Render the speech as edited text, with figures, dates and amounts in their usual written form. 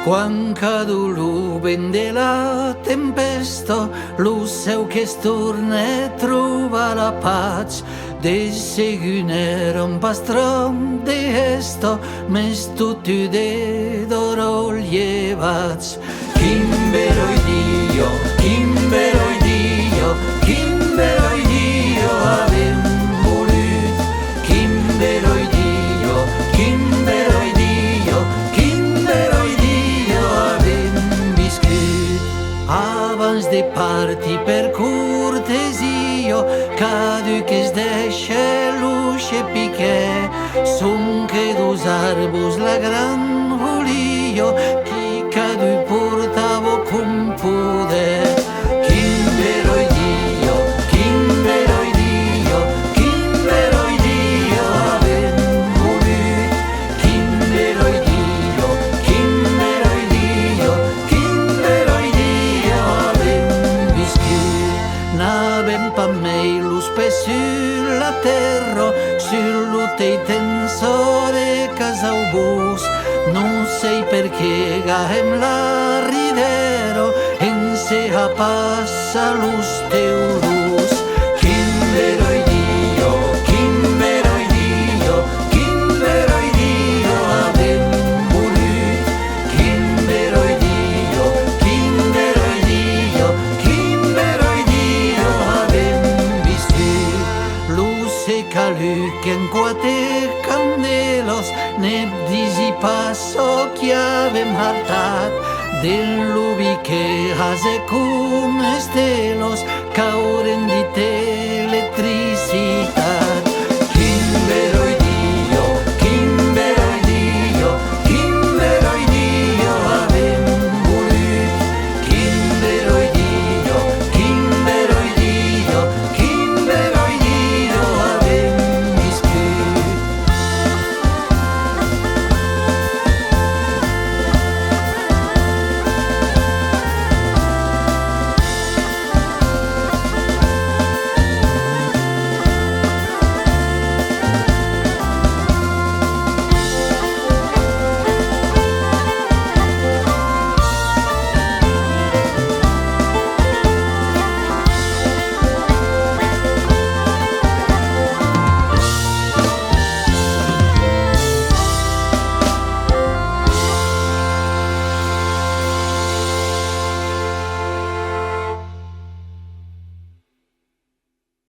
Quan cadu l'uben de la tempesta, lo seu che storna e trova la pace. De seguire un pastrom de esto, mes tutti de d'oro llevats. Kimbero Dio, Kimbero Dio, Kimbero Dio avem volut. Kimbero Dio, Kimbero Dio, Kimbero Dio avem viscut. Abans de parti per cortesio, cadu che es deixa l'uixe piqué, son que dos arbos la gran volio, qui cadu portavo con poder. Kimbero Dio, Kimbero Dio, Kimbero Dio avem volut. Kimbero Dio, Kimbero Dio, Kimbero Dio avem viscut. N'avem pas mai los pes sur la terra, sur lo tei tenso de casaubus. Non sei perché gahem la ridero, en se passa los teurus. Kimbero Dio, Kimbero Dio, Kimbero Dio avem volut. Kimbero Dio, Kimbero Dio, Kimbero Dio avem viscut. Luce caluc en quate candelos, ne disi passo che avem hartat. Dell'ubi che hase cum estelos, cauren di te